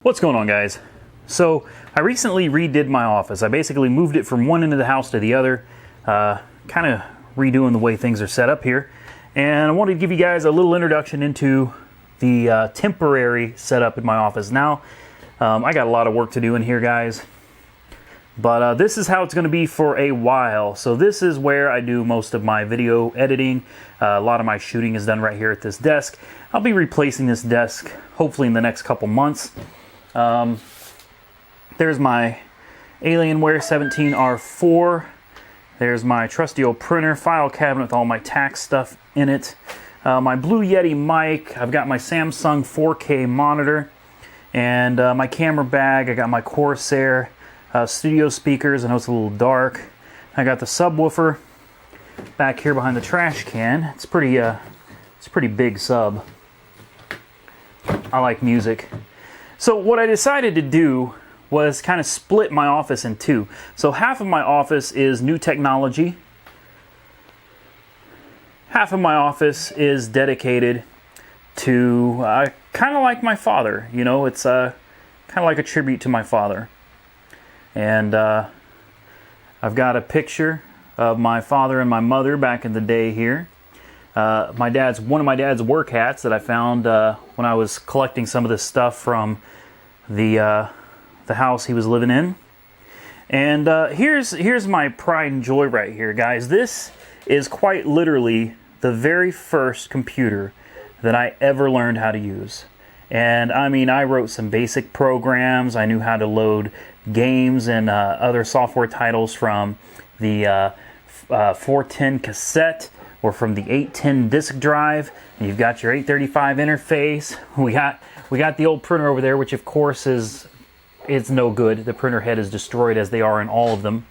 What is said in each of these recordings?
What's going on, guys? So I recently redid my office. I basically moved it from one end of the house to the other, kind of redoing the way things are set up here. And I wanted to give you guys a little introduction into the temporary setup in my office. Now, I got a lot of work to do in here, guys. But this is how it's going to be for a while. So this is where I do most of my video editing. A lot of my shooting is done right here at this desk. I'll be replacing this desk hopefully in the next couple months. There's my Alienware 17R4. There's my trusty old printer, file cabinet with all my tax stuff in it. My Blue Yeti mic. I've got my Samsung 4K monitor. And my camera bag. I got my Corsair studio speakers. I know it's a little dark. I got the subwoofer back here behind the trash can. It's a pretty big sub. I like music. So what I decided to do was kind of split my office in two. So half of my office is new technology. Half of my office is dedicated to kind of like my father. You know, it's kind of like a tribute to my father. And I've got a picture of my father and my mother back in the day here. One of my dad's work hats that I found when I was collecting some of this stuff from the house he was living in. And here's my pride and joy right here, guys. This is quite literally the very first computer that I ever learned how to use. And I mean, I wrote some basic programs. I knew how to load games and other software titles from the 410 cassette or from the 810 disk drive. And you've got your 835 interface. We got the old printer over there, which of course it's no good. The printer head is destroyed, as they are in all of them.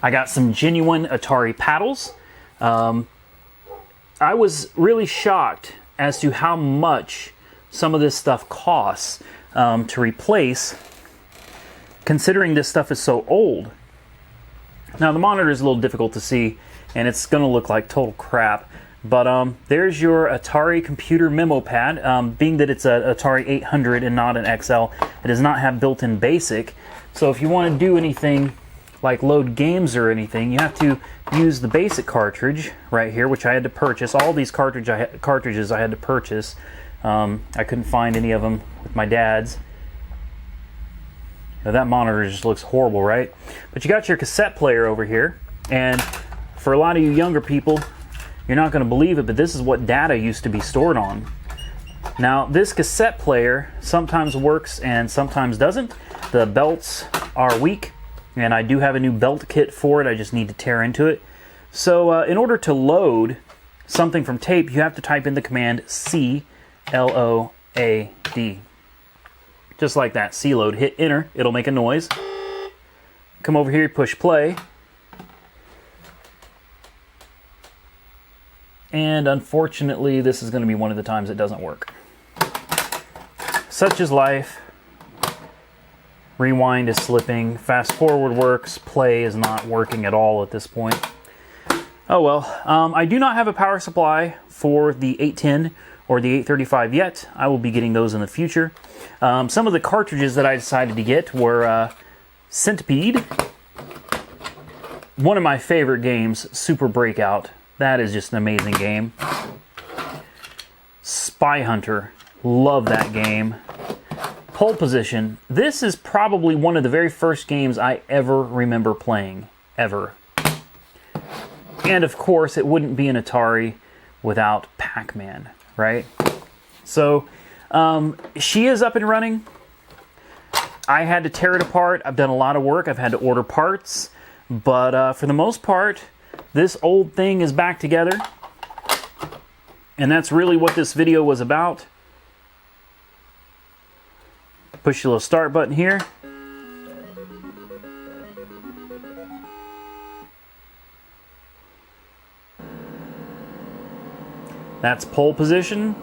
I got some genuine Atari paddles. I was really shocked as to how much some of this stuff costs to replace, considering this stuff is so old. Now the monitor is a little difficult to see, and it's going to look like total crap. But there's your Atari computer memo pad. Being that it's an Atari 800 and not an XL, it does not have built-in BASIC. So if you want to do anything like load games or anything, you have to use the BASIC cartridge right here, which I had to purchase. All these cartridges I had to purchase. I couldn't find any of them with my dad's. Now, that monitor just looks horrible, right? But you got your cassette player over here, and for a lot of you younger people, you're not going to believe it, but this is what data used to be stored on. Now, this cassette player sometimes works and sometimes doesn't. The belts are weak, and I do have a new belt kit for it. I just need to tear into it. So in order to load something from tape, you have to type in the command CLOAD. Just like that, C-load. Hit enter, it'll make a noise. Come over here, push play. And unfortunately, this is going to be one of the times it doesn't work. Such is life. Rewind is slipping. Fast forward works. Play is not working at all at this point. Oh well. I do not have a power supply for the 810 or the 835 yet. I will be getting those in the future. Some of the cartridges that I decided to get were Centipede. One of my favorite games, Super Breakout. That is just an amazing game. Spy Hunter. Love that game. Pole Position. This is probably one of the very first games I ever remember playing. Ever. And of course, it wouldn't be an Atari without Pac-Man, right? So, she is up and running. I had to tear it apart. I've done a lot of work. I've had to order parts. But for the most part, this old thing is back together, and that's really what this video was about. Push the little start button here. That's pole position.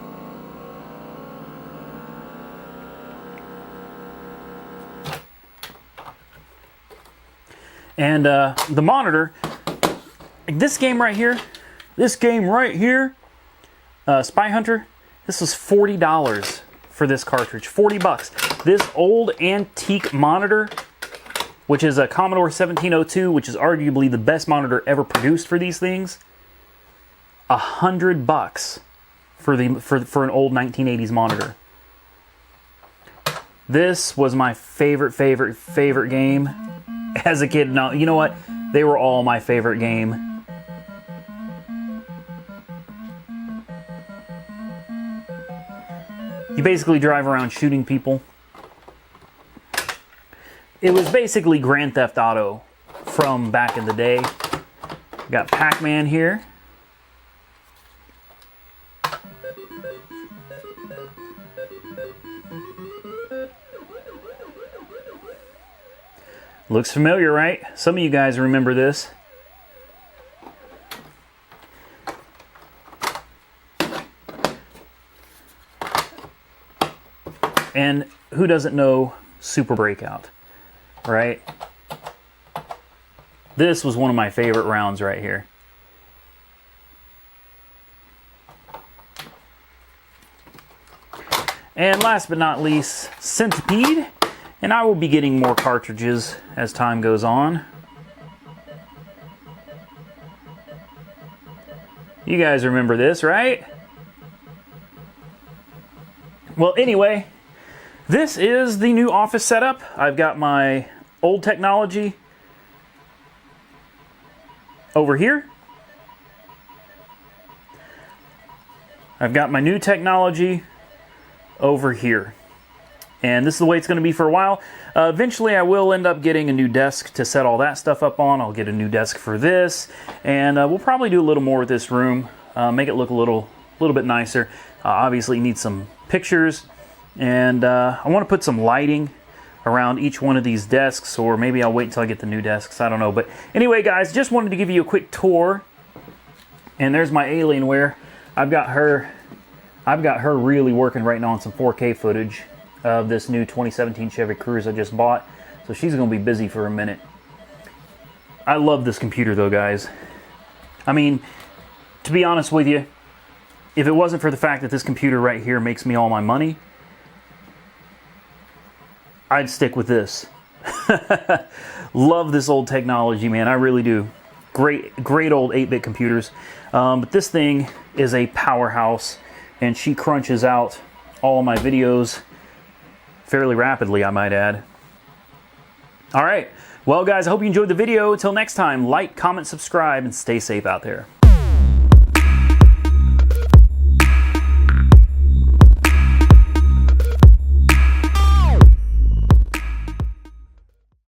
And the monitor, this game right here, Spy Hunter, this was $40 for this cartridge. 40 bucks. This old antique monitor, which is a Commodore 1702, which is arguably the best monitor ever produced for these things, $100 for an old 1980s monitor. This was my favorite game as a kid. No, you know what? They were all my favorite game. You basically drive around shooting people. It was basically Grand Theft Auto from back in the day. Got Pac-Man here. Looks familiar, right? Some of you guys remember this. And who doesn't know Super Breakout, right? This was one of my favorite rounds right here. And last but not least, Centipede. And I will be getting more cartridges as time goes on. You guys remember this, right? Well, anyway, this is the new office setup. I've got my old technology over here. I've got my new technology over here. And this is the way it's going to be for a while. Eventually I will end up getting a new desk to set all that stuff up on. I'll get a new desk for this. And we'll probably do a little more with this room. Make it look a little bit nicer. Obviously you need some pictures. And I want to put some lighting around each one of these desks. Or maybe I'll wait until I get the new desks. I don't know. But anyway, guys, just wanted to give you a quick tour. And there's my Alienware. I've got her really working right now on some 4K footage of this new 2017 Chevy Cruze I just bought. So she's going to be busy for a minute. I love this computer though, guys. I mean, to be honest with you, if it wasn't for the fact that this computer right here makes me all my money, I'd stick with this. Love this old technology, man. I really do. Great old 8-bit computers. But this thing is a powerhouse, and she crunches out all of my videos fairly rapidly, I might add. All right. Well, guys, I hope you enjoyed the video. Until next time, like, comment, subscribe, and stay safe out there.